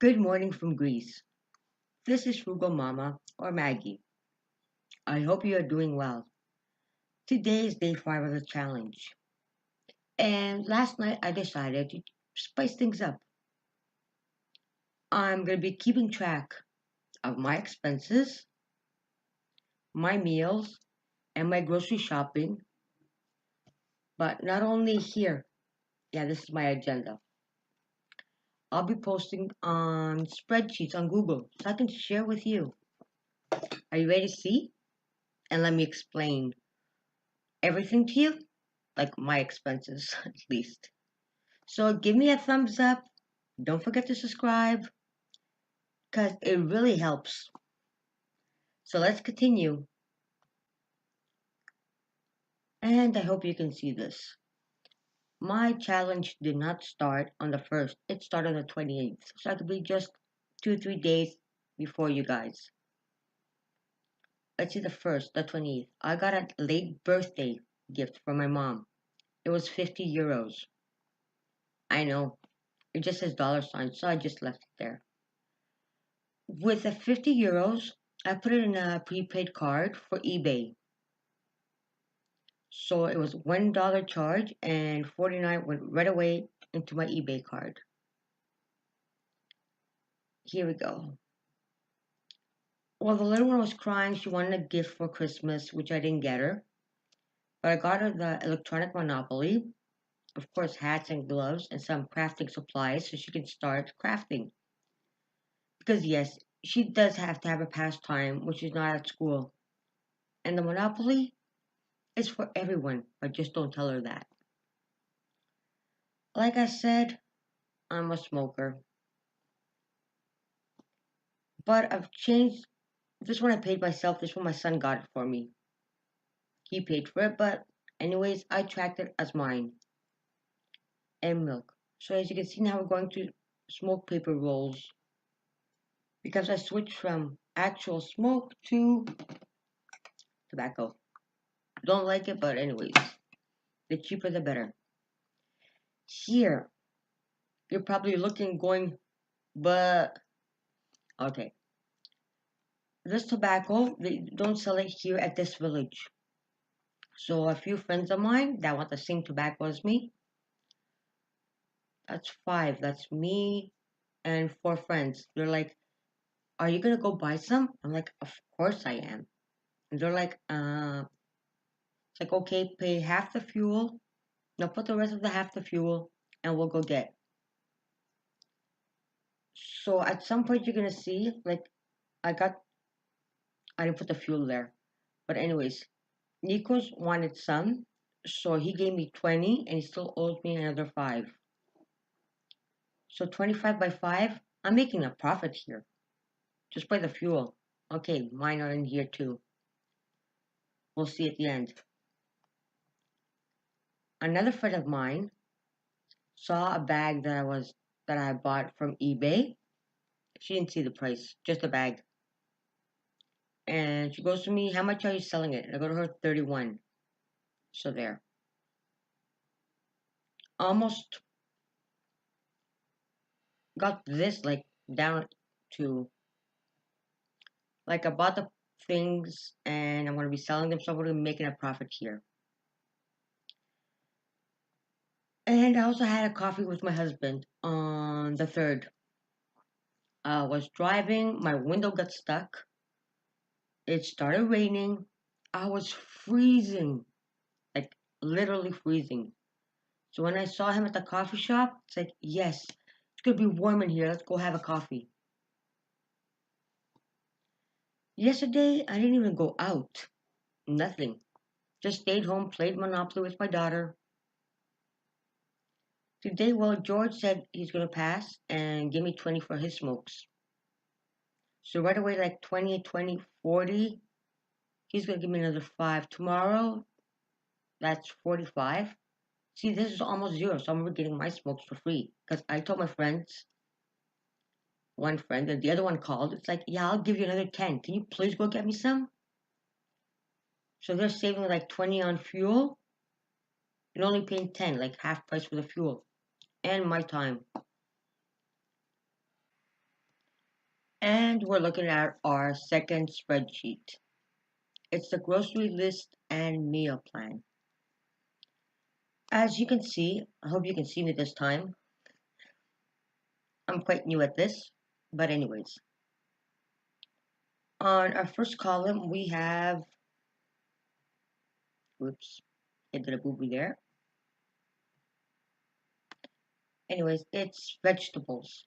Good morning from Greece. This is Frugal Mama or Maggie. I hope you are doing well. Today is day 5 of the challenge. And last night I decided to spice things up. I'm going to be keeping track of my expenses, my meals, and my grocery shopping. But not only here, yeah, this is my agenda. I'll be posting on spreadsheets on Google so I can share with you. Are you ready to see? And let me explain everything to you, like my expenses at least. So give me a thumbs up. Don't forget to subscribe because it really helps. So let's continue. And I hope you can see this. My challenge did not start on the 1st, it started on the 28th. So I could be just 2 or 3 days before you guys. Let's see the 1st, the 28th. I got a late birthday gift from my mom. It was 50 euros. I know. It just says dollar sign, so I just left it there. With the 50 euros, I put it in a prepaid card for eBay. So it was $1 charge and 49 went right away into my eBay card. Here we go. Well, the little one was crying. She wanted a gift for Christmas, which I didn't get her. But I got her the electronic Monopoly, of course, hats and gloves and some crafting supplies so she can start crafting. Because, yes, she does have to have a pastime when she's not at school. And the Monopoly is for everyone, but just don't tell her that. Like I said, I'm a smoker. But I've changed. This one I paid myself. This one my son got it for me. He paid for it, but anyways, I tracked it as mine. And milk. So as you can see now, we're going to smoke paper rolls because I switched from actual smoke to tobacco. Don't like it, but anyways, the cheaper the better. Here, you're probably looking, going, but okay. This tobacco, they don't sell it here at this village. So a few friends of mine that want the same tobacco as me, that's five. That's me and four friends. They're like, "Are you gonna go buy some?" I'm like, "Of course I am." And they're like, it's like, okay, pay half the fuel. Now put the rest of the half the fuel, and we'll go get." So at some point you're gonna see, like, I got, I didn't put the fuel there, but anyways, Nikos wanted some, so he gave me 20, and he still owes me another five. So 25 by five, I'm making a profit here. Just by the fuel. Okay, mine are in here too. We'll see at the end. Another friend of mine saw a bag that I bought from eBay. She didn't see the price, just a bag. And she goes to me, "How much are you selling it?" And I go to her, 31. So there. Almost got this like down to, like, I bought the things and I'm gonna be selling them, so I'm gonna be making a profit here. And I also had a coffee with my husband on the 3rd. I was driving, my window got stuck. It started raining. I was freezing, like literally freezing. So when I saw him at the coffee shop, it's like, yes, it's gonna be warm in here. Let's go have a coffee. Yesterday, I didn't even go out. Nothing. Just stayed home, played Monopoly with my daughter. Today, well, George said he's gonna pass and give me 20 for his smokes. So right away, like 20, 20, 40, he's gonna give me another five. Tomorrow, that's 45. See, this is almost zero, so I'm gonna be getting my smokes for free. Because I told my friends, one friend, and the other one called. It's like, yeah, I'll give you another 10. Can you please go get me some? So they're saving like 20 on fuel and only paying 10, like half price for the fuel and my time. And we're looking at our second spreadsheet. It's the grocery list and meal plan. As you can see, I hope you can see me this time. I'm quite new at this, but anyways. On our first column, we have, whoops, I did a boo-boo there. Anyways, it's vegetables.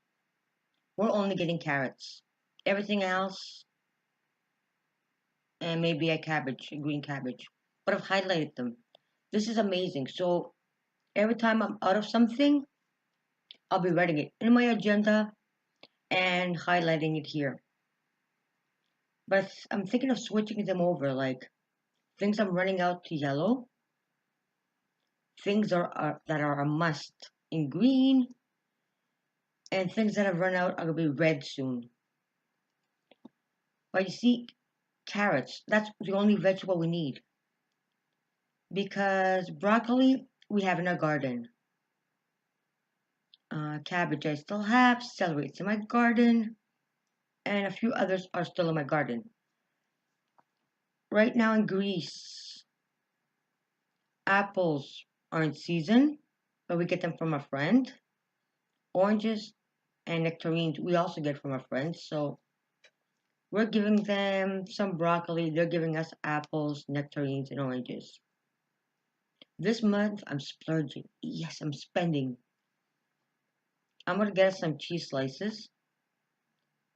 We're only getting carrots. Everything else, and maybe a green cabbage. But I've highlighted them. This is amazing. So every time I'm out of something, I'll be writing it in my agenda and highlighting it here. But I'm thinking of switching them over, like things I'm running out to yellow, things that are a must in green, and things that have run out are gonna be red soon. But you see, carrots, that's the only vegetable we need. Because broccoli we have in our garden. Cabbage I still have, celery it's in my garden, and a few others are still in my garden. Right now in Greece, apples are in season, but we get them from a friend. Oranges and nectarines we also get from our friends, so we're giving them some broccoli, they're giving us apples, nectarines, and oranges. This month I'm splurging. Yes, I'm spending. I'm gonna get us some cheese slices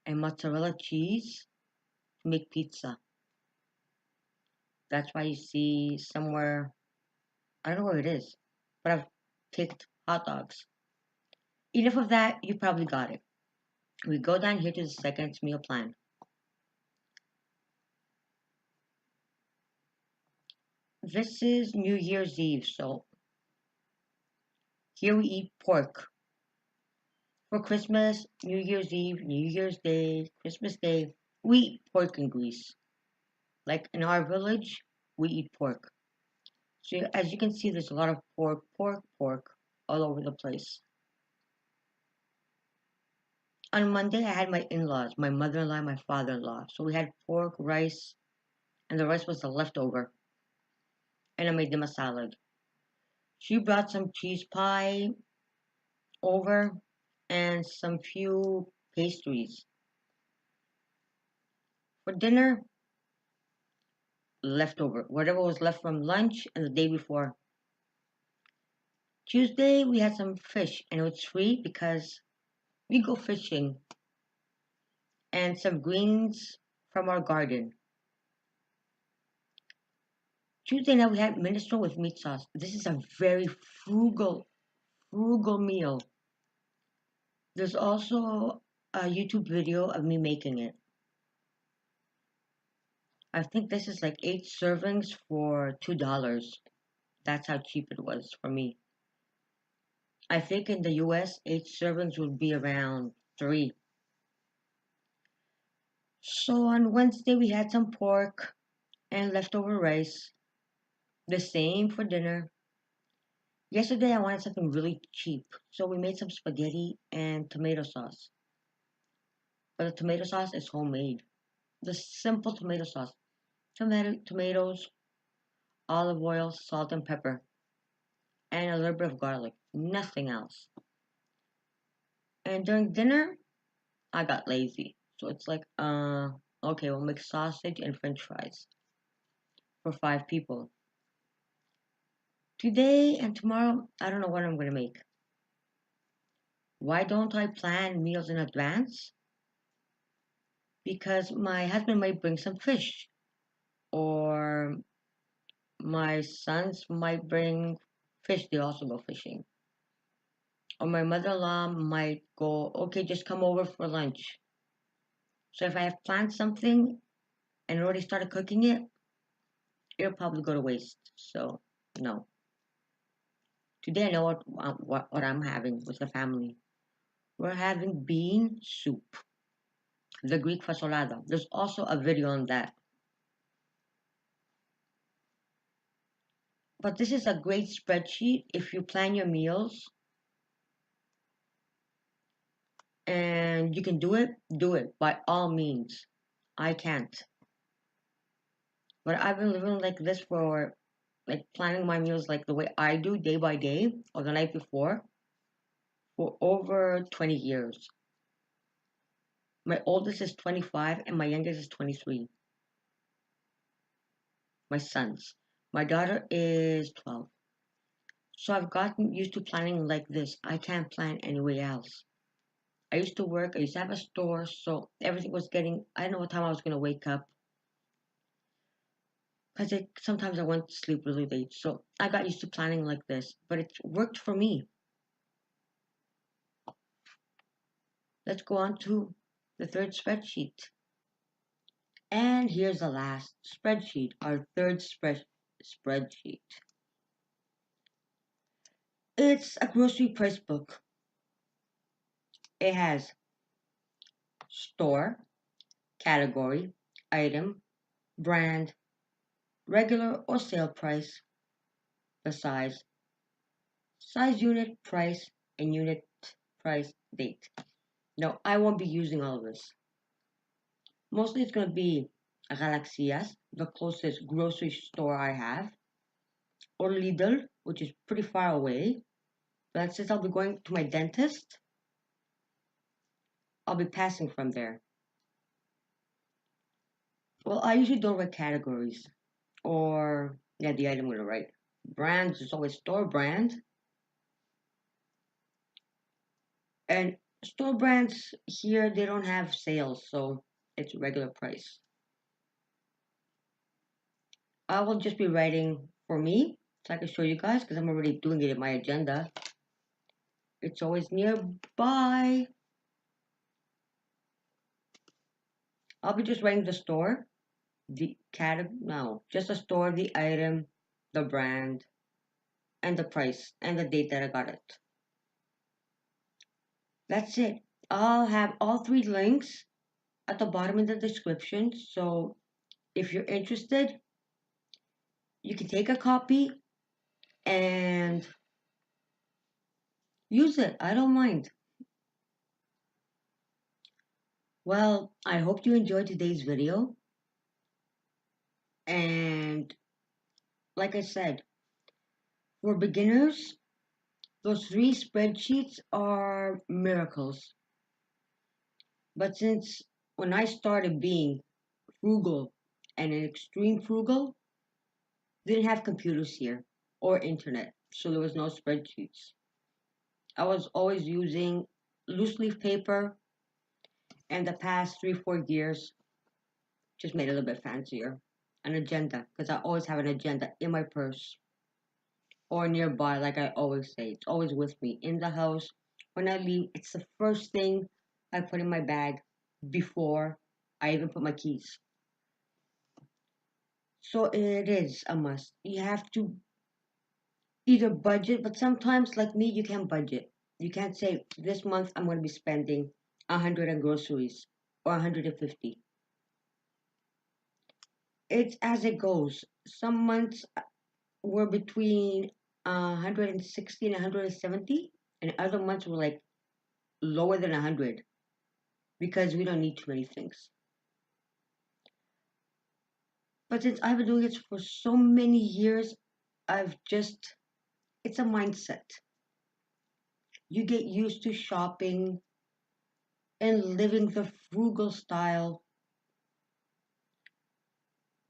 and mozzarella cheese to make pizza. That's why you see somewhere, I don't know where it is, but I've picked hot dogs. Enough of that, you probably got it. We go down here to the second meal plan. This is New Year's Eve, so here we eat pork. For Christmas, New Year's Eve, New Year's Day, Christmas Day, we eat pork in Greece. Like in our village, we eat pork. So as you can see, there's a lot of pork, pork, pork all over the place. On Monday, I had my in-laws, my mother-in-law, my father-in-law. So we had pork, rice, and the rest was the leftover. And I made them a salad. She brought some cheese pie over and some few pastries. For dinner, leftover, whatever was left from lunch and the day before. Tuesday, we had some fish, and it was free because we go fishing, and some greens from our garden. Tuesday night, we had minestrone with meat sauce. This is a very frugal meal. There's also a YouTube video of me making it. I think this is like 8 servings for $2. That's how cheap it was for me. I think in the US, 8 servings would be around 3. So on Wednesday, we had some pork and leftover rice. The same for dinner. Yesterday, I wanted something really cheap, so we made some spaghetti and tomato sauce. But the tomato sauce is homemade. The simple tomato sauce. Tomatoes, olive oil, salt and pepper, and a little bit of garlic. Nothing else. And during dinner, I got lazy. So it's like, okay, we'll make sausage and french fries for 5 people. Today and tomorrow, I don't know what I'm going to make. Why don't I plan meals in advance? Because my husband might bring some fish, or my sons might bring fish, they also go fishing. Or my mother in law might go, okay, just come over for lunch. So if I have planned something and already started cooking it, it'll probably go to waste. So, no. Today I know what I'm having with the family. We're having bean soup, the Greek fasolada. There's also a video on that. But this is a great spreadsheet if you plan your meals and you can do it by all means. I can't. But I've been living like this for like planning my meals like the way I do day by day or the night before for over 20 years. My oldest is 25 and my youngest is 23. My sons. My daughter is 12. So I've gotten used to planning like this. I can't plan any way else. I used to work, I used to have a store, so everything was getting, I didn't know what time I was going to wake up because sometimes I went to sleep really late. So I got used to planning like this, but it worked for me. Let's go on to the third spreadsheet. And here's the last spreadsheet, our third spreadsheet. It's a grocery price book. It has store, category, item, brand, regular or sale price, the size unit, price, and unit price date. No, I won't be using all of this. Mostly it's going to be Galaxias, the closest grocery store I have, or Lidl, which is pretty far away. But since I'll be going to my dentist, I'll be passing from there. Well, I usually don't write categories or, yeah, the item I'm going to write. Brands is always store brand. And store brands here, they don't have sales, so it's regular price. I will just be writing for me so I can show you guys because I'm already doing it in my agenda. It's always nearby. I'll be just writing the store, the no, just the store, the item, the brand, and the price, and the date that I got it. That's it. I'll have all three links at the bottom in the description. So if you're interested, you can take a copy and use it. I don't mind. Well, I hope you enjoyed today's video. And like I said, for beginners, those three spreadsheets are miracles. But since when I started being frugal and an extreme frugal, didn't have computers here or internet, so there was no spreadsheets. I was always using loose leaf paper, and the past 3, 4 years just made it a little bit fancier. An agenda, because I always have an agenda in my purse or nearby, like I always say. It's always with me in the house. When I leave, it's the first thing I put in my bag before I even put my keys. So it is a must. You have to either budget, but sometimes, like me, you can't budget. You can't say this month I'm going to be spending 100 on groceries or 150. It's as it goes. Some months were between 160 and 170, and other months were like lower than 100 because we don't need too many things. But since I've been doing it for so many years, I've just, it's a mindset. You get used to shopping and living the frugal style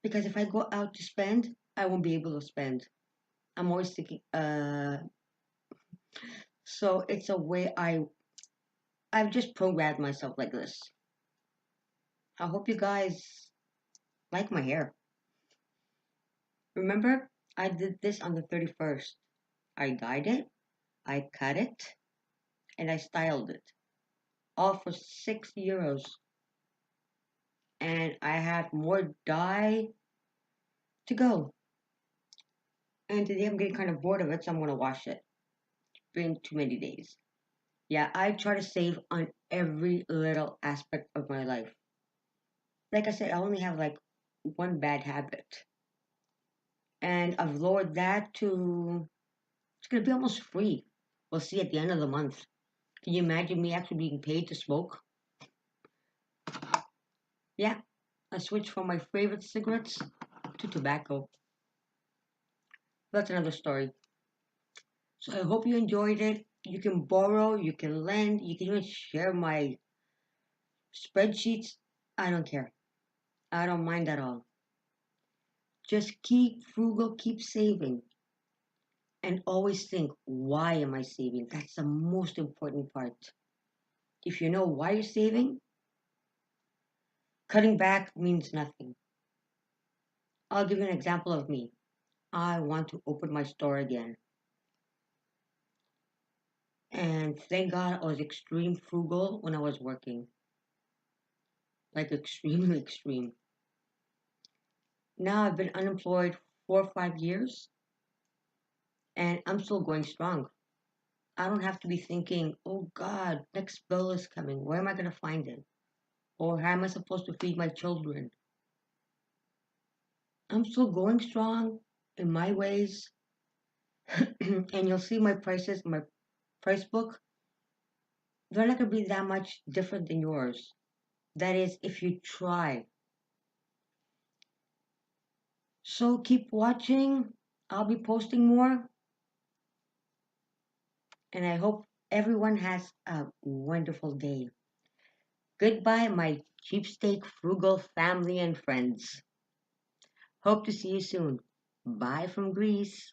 because if I go out to spend, I won't be able to spend. I'm always thinking, so it's a way I've just programmed myself like this. I hope you guys like my hair. Remember, I did this on the 31st. I dyed it, I cut it, and I styled it. All for €6. And I have more dye to go. And today I'm getting kind of bored of it, so I'm going to wash it. Been too many days. Yeah, I try to save on every little aspect of my life. Like I said, I only have like one bad habit. And I've lowered that to, it's going to be almost free. We'll see at the end of the month. Can you imagine me actually being paid to smoke? Yeah, I switched from my favorite cigarettes to tobacco. That's another story. So I hope you enjoyed it. You can borrow, you can lend, you can even share my spreadsheets. I don't care. I don't mind at all. Just keep frugal, keep saving, and always think, why am I saving? That's the most important part. If you know why you're saving, cutting back means nothing. I'll give you an example of me. I want to open my store again. And thank God I was extreme frugal when I was working. Like extremely extreme. Now I've been unemployed 4 or 5 years and I'm still going strong. I don't have to be thinking, oh God, next bill is coming. Where am I going to find it? Or how am I supposed to feed my children? I'm still going strong in my ways. And you'll see my prices, my price book, they're not going to be that much different than yours. That is, if you try. So keep watching. I'll be posting more. And I hope everyone has a wonderful day. Goodbye, my cheapskate frugal family and friends. Hope to see you soon. Bye from Greece.